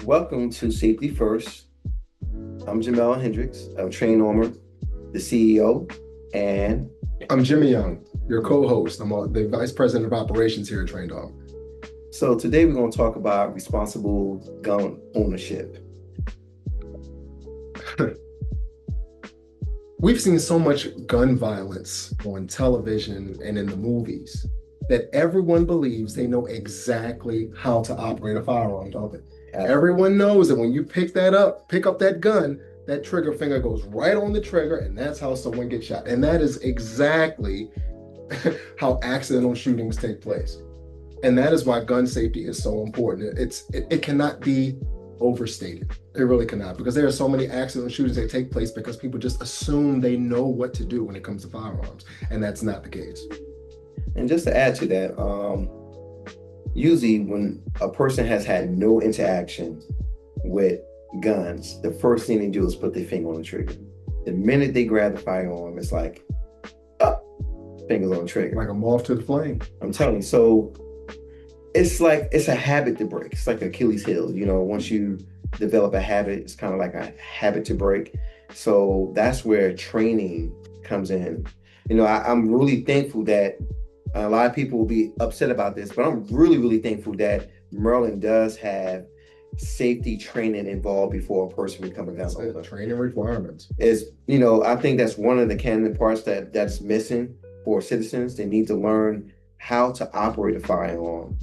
Welcome to Safety First. I'm Jamel Hendricks. I'm Train Armor, the CEO, and I'm Jimmy Young, your co-host. I'm the Vice President of Operations here at Trained Armor. so today we're going to talk about responsible gun ownership. We've seen so much gun violence on television and in the movies that everyone believes they know exactly how to operate a firearm, don't they? Everyone knows that when you pick up that gun, that trigger finger goes right on the trigger, and that's how someone gets shot. And that is exactly how accidental shootings take place. And that is why gun safety is so important. It cannot be overstated. It really cannot, because there are so many accidental shootings that take place because people just assume they know what to do when it comes to firearms, and that's not the case. And just to add to that, usually when a person has had no interaction with guns, the first thing they do is put their finger on the trigger. The minute they grab the firearm, it's like, fingers on the trigger. Like a moth to the flame. I'm telling you. So it's a habit to break. It's like Achilles heel. Once you develop a habit, it's kind of like a habit to break. So that's where training comes in. I'm really thankful that a lot of people will be upset about this, but I'm really, really thankful that Maryland does have safety training involved before a person becomes a gun owner. Training requirements. I think that's one of the candidate parts that's missing for citizens. They need to learn how to operate a firearm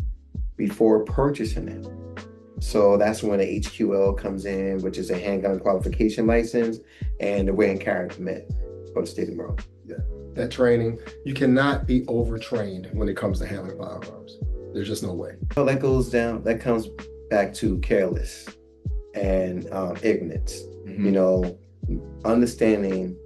before purchasing it. So that's when the HQL comes in, which is a handgun qualification license, and the wear and carry permit for the state of Maryland. Yeah, that training, you cannot be overtrained when it comes to handling firearms. There's just no way. So that comes back to careless and ignorance. Understanding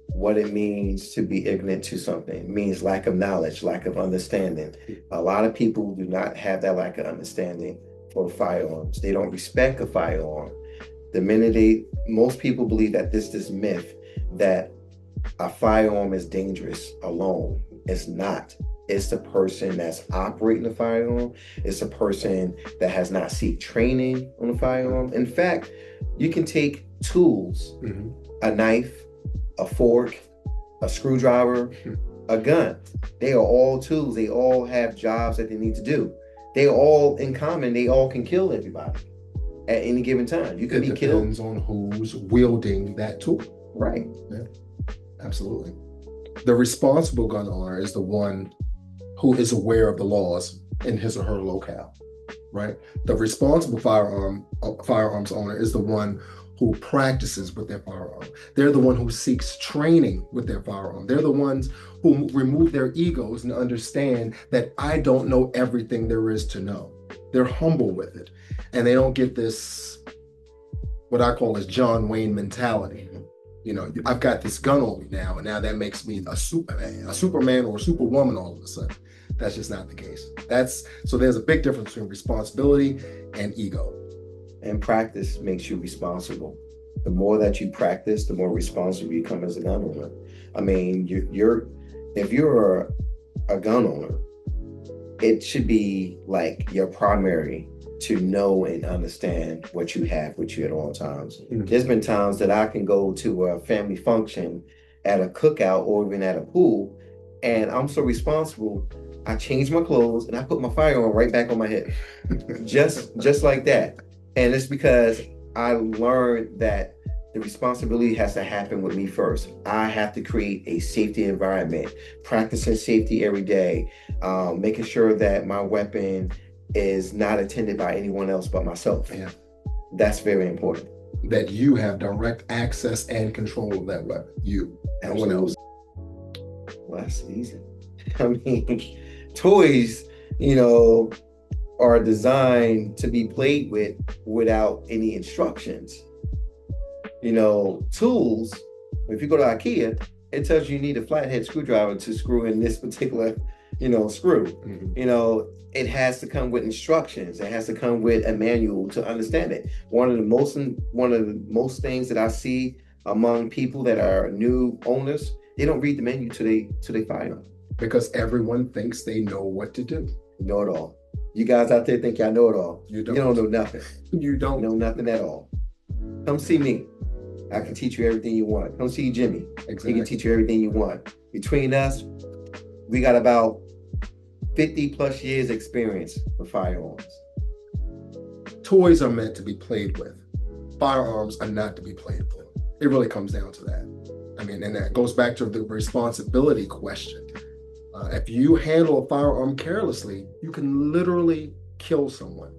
what it means to be ignorant to something. It means lack of knowledge, lack of understanding. A lot of people do not have that lack of understanding for firearms. They don't respect a firearm. Most people believe that this myth that a firearm is dangerous alone. It's not. It's the person that's operating the firearm. It's a person that has not seek training on the firearm. In fact, you can take tools, a knife, a fork, a screwdriver, a gun. They are all tools. They all have jobs that they need to do. They are all in common. They all can kill everybody at any given time. You can be killed. It depends on who's wielding that tool. Right. Yeah, absolutely. The responsible gun owner is the one who is aware of the laws in his or her locale, right? The responsible firearms owner is the one who practices with their firearm. They're the one who seeks training with their firearm. They're the ones who remove their egos and understand that I don't know everything there is to know. They're humble with it. And they don't get this, what I call this John Wayne mentality. I've got this gun on me now, and now that makes me a Superman or a Superwoman all of a sudden. That's just not the case. So there's a big difference between responsibility and ego. And practice makes you responsible. The more that you practice, the more responsible you become as a gun owner. I mean, if you're a gun owner, it should be like your primary to know and understand what you have with you at all times. There's been times that I can go to a family function at a cookout or even at a pool, and I'm so responsible, I change my clothes and I put my firearm right back on my head. just like that. And it's because I learned that the responsibility has to happen with me first. I have to create a safety environment, practicing safety every day, making sure that my weapon is not attended by anyone else but myself. Yeah. That's very important. That you have direct access and control of that weapon. You, no one else. Well, that's easy. I mean, toys, are designed to be played with without any instructions. Tools, if you go to IKEA, it tells you need a flathead screwdriver to screw in this particular, screw. It has to come with instructions. It has to come with a manual to understand it. One of the most things that I see among people that are new owners, they don't read the menu till they fire them. Because everyone thinks they know what to do. Know it all. You guys out there think y'all know it all. You You don't. don't know nothing. You You don't. know nothing at all. Come see me. I can teach you everything you want. Come see Jimmy. He Exactly. can teach you everything you want. Between us, we got about 50 plus years experience with firearms. Toys are meant to be played with. Firearms are not to be played with. It really comes down to that. I mean, and that goes back to the responsibility question. If you handle a firearm carelessly, you can literally kill someone.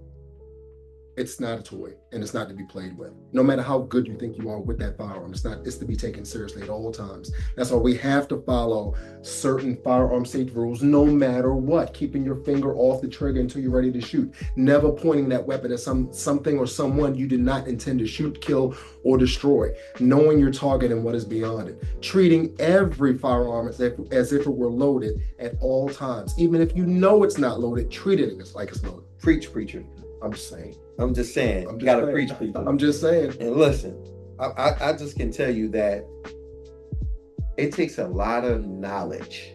It's not a toy, and it's not to be played with. No matter how good you think you are with that firearm, it's to be taken seriously at all times. That's why we have to follow certain firearm safety rules, no matter what. Keeping your finger off the trigger until you're ready to shoot. Never pointing that weapon at something or someone you did not intend to shoot, kill, or destroy. Knowing your target and what is beyond it. Treating every firearm as if it were loaded at all times. Even if you know it's not loaded, treat it like it's loaded. Preach, preacher. I'm just saying. I'm just saying. I'm You just gotta saying. preach, people. I'm just saying. And listen, I just can tell you that it takes a lot of knowledge.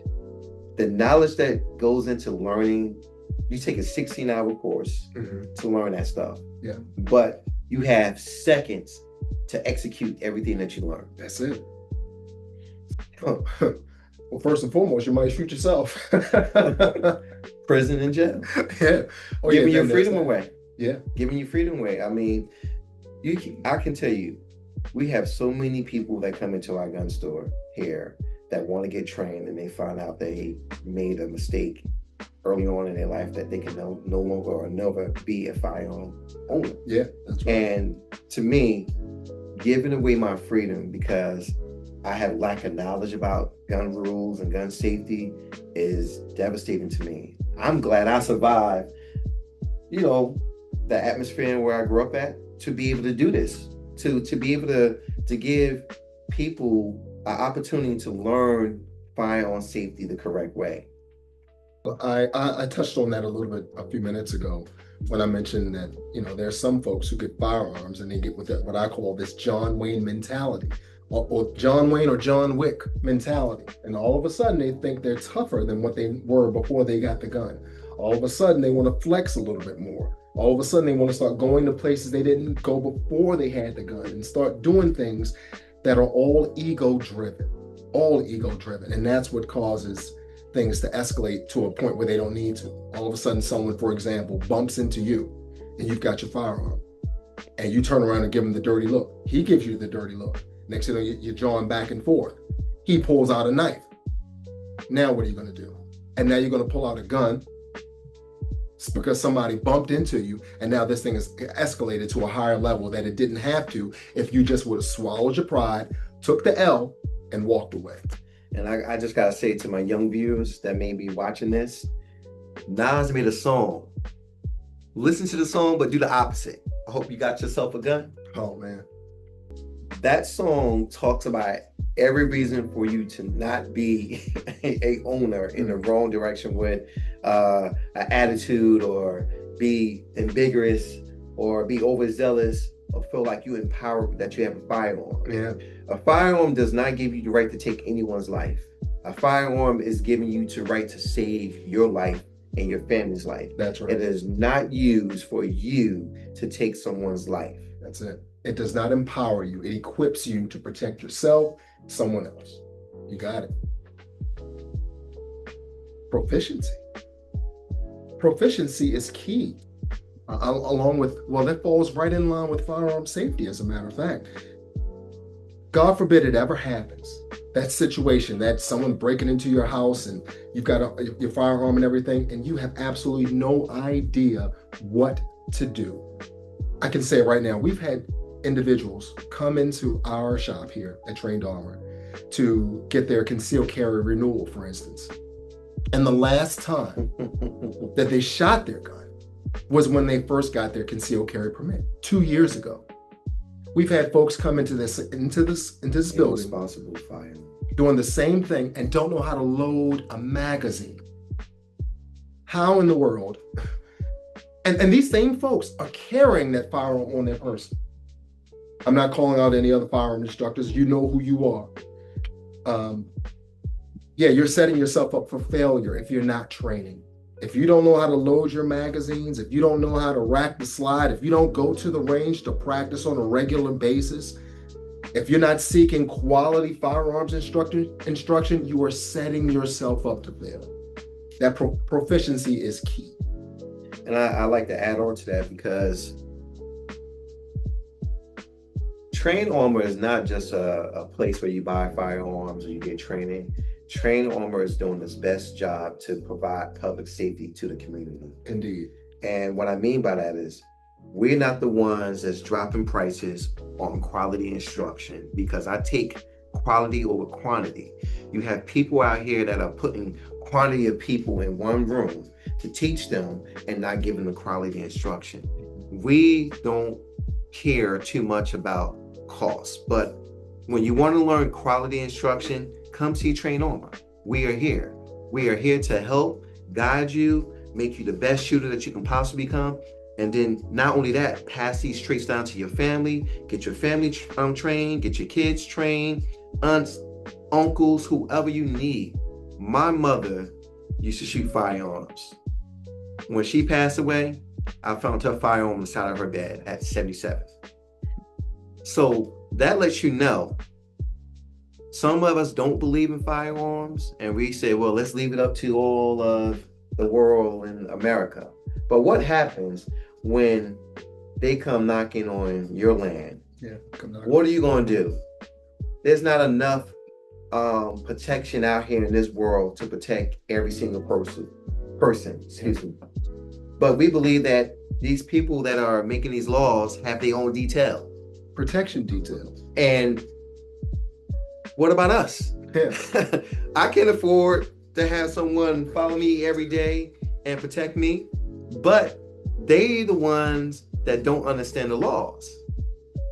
The knowledge that goes into learning, you take a 16-hour course to learn that stuff. Yeah. But you have seconds to execute everything that you learn. That's it. Well, first and foremost, you might shoot yourself. Prison and jail. Yeah. Oh, Giving yeah, your then freedom there's that. away. Yeah. Giving you freedom away. I mean, I can tell you, we have so many people that come into our gun store here that want to get trained, and they find out they made a mistake early on in their life that they can no longer or never be a firearm owner. Yeah, that's right. And to me, giving away my freedom because I have lack of knowledge about gun rules and gun safety is devastating to me. I'm glad I survived, the atmosphere where I grew up at, to be able to do this, to be able to give people an opportunity to learn firearm safety the correct way. I touched on that a little bit a few minutes ago when I mentioned that, there's some folks who get firearms and they get what I call this John Wayne mentality, or John Wayne or John Wick mentality. And all of a sudden they think they're tougher than what they were before they got the gun. All of a sudden they want to flex a little bit more. All of a sudden they want to start going to places they didn't go before they had the gun and start doing things that are all ego driven. And that's what causes things to escalate to a point where they don't need to. All of a sudden someone, for example, bumps into you and you've got your firearm and you turn around and give him the dirty look. He gives you the dirty look. Next thing you know, you're drawing back and forth. He pulls out a knife. Now what are you going to do? And now you're going to pull out a gun. It's because somebody bumped into you, and now this thing is escalated to a higher level that it didn't have to if you just would have swallowed your pride, took the L, and walked away. And I just gotta say to my young viewers that may be watching this, Nas made a song. Listen to the song, but do the opposite. I hope you got yourself a gun. Oh man. That song talks about every reason for you to not be a owner in the wrong direction with an attitude, or be ambiguous, or be overzealous, or feel like you empowered that you have a firearm. Yeah. A firearm does not give you the right to take anyone's life. A firearm is giving you the right to save your life and your family's life. That's right. It is not used for you to take someone's life. That's it. It does not empower you. It equips you to protect yourself, someone else. You got it. Proficiency. Proficiency is key. That falls right in line with firearm safety, as a matter of fact. God forbid it ever happens. That situation, that someone breaking into your house and you've got your firearm and everything, and you have absolutely no idea what to do. I can say it right now. We've had individuals come into our shop here at Trained Armor to get their concealed carry renewal, for instance. And the last time that they shot their gun was when they first got their concealed carry permit 2 years ago. We've had folks come into this building, responsible fire, doing the same thing and don't know how to load a magazine. How in the world? And these same folks are carrying that firearm on their person. I'm not calling out any other firearm instructors. You know who you are. You're setting yourself up for failure if you're not training. If you don't know how to load your magazines, if you don't know how to rack the slide, if you don't go to the range to practice on a regular basis, if you're not seeking quality firearms instruction, you are setting yourself up to fail. That proficiency is key. And I like to add on to that, because Train Armor is not just a place where you buy firearms or you get training. Train Armor is doing its best job to provide public safety to the community. Indeed. And what I mean by that is, we're not the ones that's dropping prices on quality instruction, because I take quality over quantity. You have people out here that are putting quantity of people in one room to teach them and not giving them quality instruction. We don't care too much about cost, but when you want to learn quality instruction, come see Train Armor. We are here. We are here to help guide you, make you the best shooter that you can possibly become. And then not only that, pass these traits down to your family, get your family trained, get your kids trained, aunts, uncles, whoever you need. My mother used to shoot firearms. When she passed away, I found her firearm on the side of her bed at 77. So that lets you know, some of us don't believe in firearms, and we say, well, let's leave it up to all of the world in America. But what happens when they come knocking on your land? Yeah, what are you going to do? There's not enough protection out here in this world to protect every single person, excuse me. But we believe that these people that are making these laws have their own protection details. And what about us? Yeah. I can't afford to have someone follow me every day and protect me, but they the ones that don't understand the laws.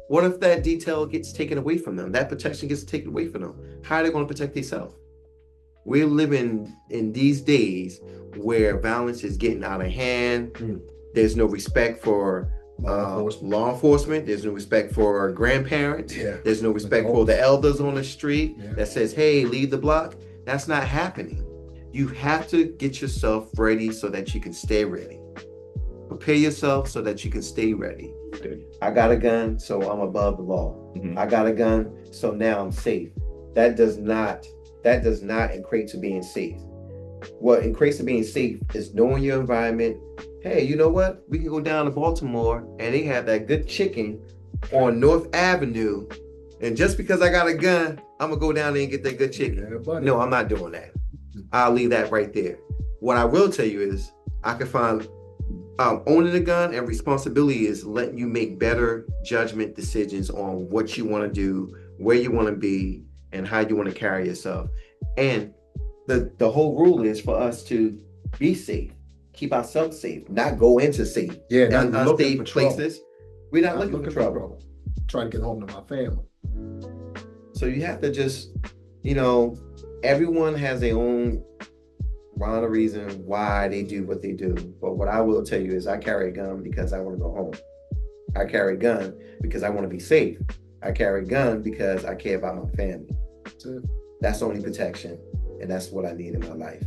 What if that detail gets taken away from them? That protection gets taken away from them. How are they going to protect themselves? We're living in these days where violence is getting out of hand. There's no respect for law enforcement. There's no respect for grandparents. There's no respect for the elders on the street that says, hey, leave the block. That's not happening. You have to get yourself ready so that you can stay ready. Prepare yourself so that you can stay ready. I got a gun, so I'm above the law. I got a gun, so now I'm safe. That does not equate to being safe. What equates to being safe is knowing your environment. Hey, you know what? We can go down to Baltimore and they have that good chicken on North Avenue. And just because I got a gun, I'm gonna go down there and get that good chicken. No, I'm not doing that. I'll leave that right there. What I will tell you is, I can find owning a gun and responsibility is letting you make better judgment decisions on what you want to do, where you want to be, and how you want to carry yourself. And the whole rule is for us to be safe, keep ourselves safe, not go into safe. Not unsafe places. We're not looking for trouble. Trying to get home to my family. So you have to just, everyone has their own rhyme or reason why they do what they do. But what I will tell you is, I carry a gun because I want to go home. I carry a gun because I want to be safe. I carry a gun because I care about my family. That's the only protection. And that's what I need in my life,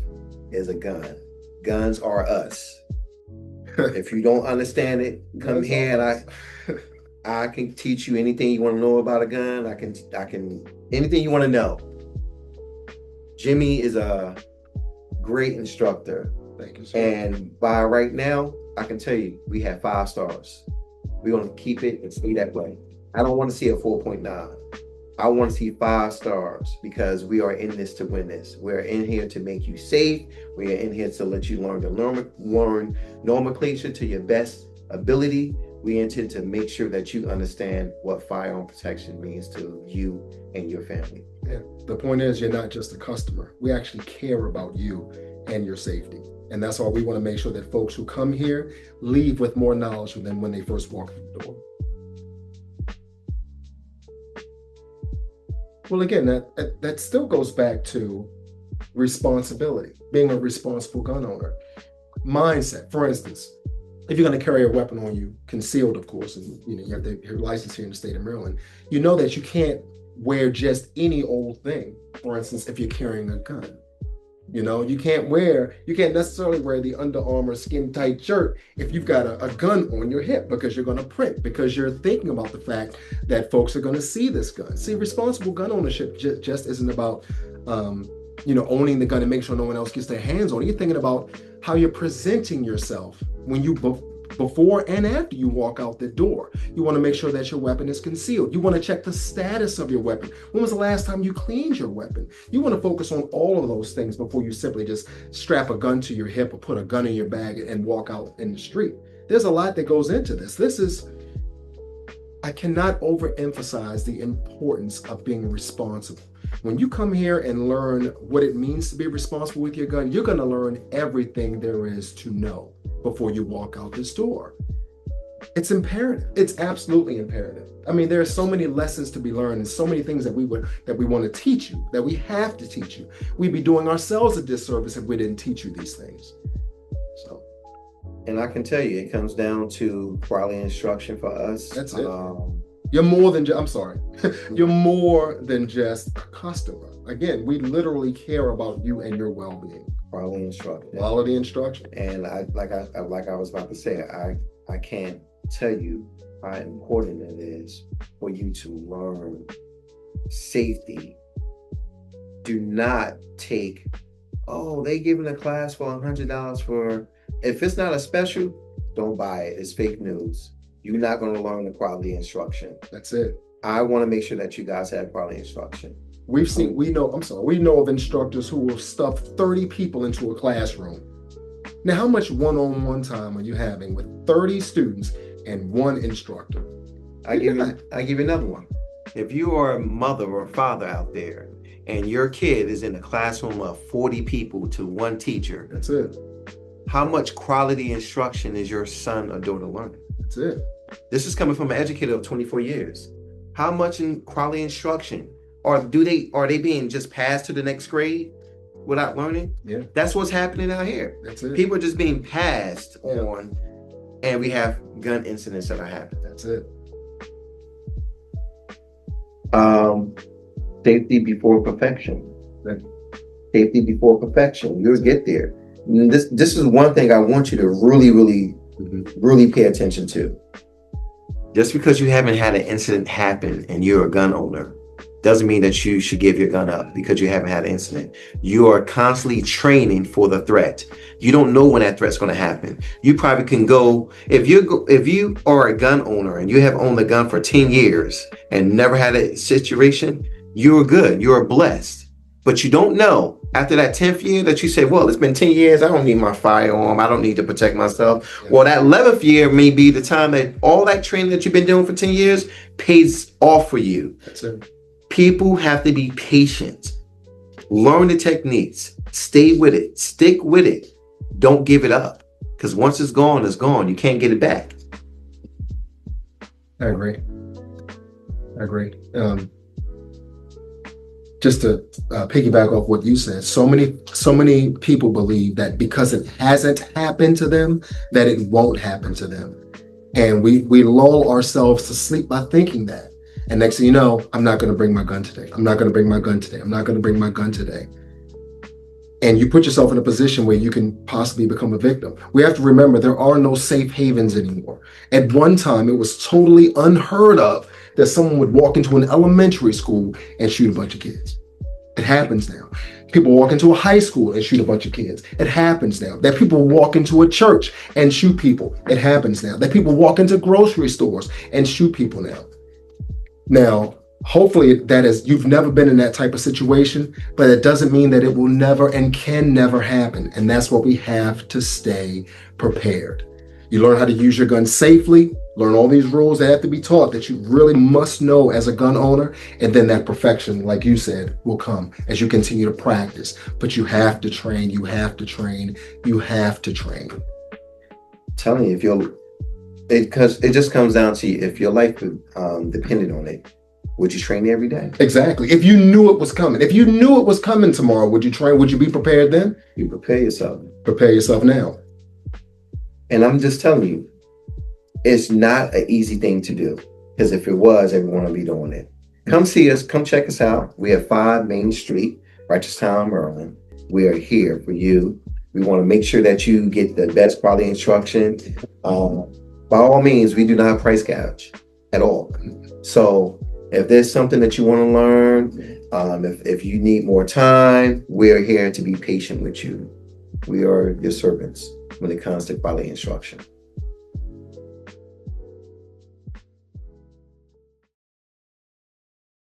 is a gun. Guns are us. If you don't understand it, come here and I can teach you anything you want to know about a gun. I can anything you want to know. Jimmy is a great instructor. Thank you, sir. And by right now, I can tell you, we have 5 stars. We're going to keep it and stay that way. I don't want to see a 4.9. I want to see 5 stars, because we are in this to win this. We're in here to make you safe. We are in here to let you learn the nomenclature to your best ability. We intend to make sure that you understand what firearm protection means to you and your family. Yeah. The point is, you're not just a customer. We actually care about you and your safety. And that's why we want to make sure that folks who come here leave with more knowledge than when they first walk through the door. Well, again, that still goes back to responsibility, being a responsible gun owner. Mindset, for instance, if you're going to carry a weapon on you, concealed, of course, and you have your license here in the state of Maryland, you know that you can't wear just any old thing. For instance, if you're carrying a gun, You know, you can't necessarily wear the Under Armour skin tight shirt if you've got a gun on your hip, because you're going to print, because you're thinking about the fact that folks are going to see this gun. See, responsible gun ownership just isn't about, owning the gun and make sure no one else gets their hands on it. You're thinking about how you're presenting yourself when you before and after you walk out the door. You want to make sure that your weapon is concealed. You want to check the status of your weapon. When was the last time you cleaned your weapon? You want to focus on all of those things before you simply just strap a gun to your hip or put a gun in your bag and walk out in the street. There's a lot that goes into this. I cannot overemphasize the importance of being responsible. When you come here and learn what it means to be responsible with your gun, you're going to learn everything there is to know before you walk out this door. It's imperative. It's absolutely imperative. I mean, there are so many lessons to be learned and so many things that we want to teach you, that we have to teach you. We'd be doing ourselves a disservice if we didn't teach you these things. So, and I can tell you, it comes down to quality instruction for us. That's it. You're more than I'm sorry. You're more than just a customer. Again, we literally care about you and your well-being. Quality instruction. Quality instruction. And I was about to say, I can't tell you how important it is for you to learn safety. Do not take, they giving a class for $100 for, if it's not a special, don't buy it. It's fake news. You're not going to learn the quality instruction. That's it. I want to make sure that you guys have quality instruction. We know of instructors who will stuff 30 people into a classroom. Now, how much one-on-one time are you having with 30 students and one instructor? I give you another one. If you are a mother or a father out there and your kid is in a classroom of 40 people to one teacher, that's it. How much quality instruction is your son or daughter learning? That's it. This is coming from an educator of 24 years. How much in quality instruction? Or are they being just passed to the next grade without learning? Yeah. That's what's happening out here. That's it. People are just being passed on, and we have gun incidents that are happening. That's it. Safety before perfection. Safety before perfection. You'll get there. This is one thing I want you to really pay attention to. Just because you haven't had an incident happen and you're a gun owner doesn't mean that you should give your gun up because you haven't had an incident. You are constantly training for the threat. You don't know when that threat's going to happen. You probably can go, if you are a gun owner and you have owned a gun for 10 years and never had a situation, you're good. You're blessed. But you don't know after that 10th year that you say, well, it's been 10 years. I don't need my firearm. I don't need to protect myself. Well, that 11th year may be the time that all that training that you've been doing for 10 years pays off for you. That's it. People have to be patient. Learn the techniques. Stay with it. Stick with it. Don't give it up. Because once it's gone, it's gone. You can't get it back. I agree. Just to piggyback off what you said, so many people believe that because it hasn't happened to them, that it won't happen to them. And we lull ourselves to sleep by thinking that. And next thing you know, I'm not going to bring my gun today. I'm not going to bring my gun today. I'm not going to bring my gun today. And you put yourself in a position where you can possibly become a victim. We have to remember there are no safe havens anymore. At one time, it was totally unheard of that someone would walk into an elementary school and shoot a bunch of kids. It happens now. People walk into a high school and shoot a bunch of kids. It happens now. That people walk into a church and shoot people. It happens now. That people walk into grocery stores and shoot people now. Now, hopefully you've never been in that type of situation, but it doesn't mean that it will never and can never happen. And that's what we have to stay prepared. You learn how to use your gun safely, learn all these rules that have to be taught that you really must know as a gun owner. And then that perfection, like you said, will come as you continue to practice. But you have to train, you have to train, you have to train. I'm telling you, because it just comes down to if your life depended on it, would you train every day? Exactly. If you knew it was coming, tomorrow, would you train? Would you be prepared then? You prepare yourself. Prepare yourself now. And I'm just telling you, it's not an easy thing to do. Because if it was, everyone would be doing it. Come see us. Come check us out. We have 5 Main Street, Righteous Town, Maryland. We are here for you. We want to make sure that you get the best quality instruction. By all means, we do not price gouge at all. So if there's something that you want to learn, if you need more time, we're here to be patient with you. We are your servants when it comes to quality instruction.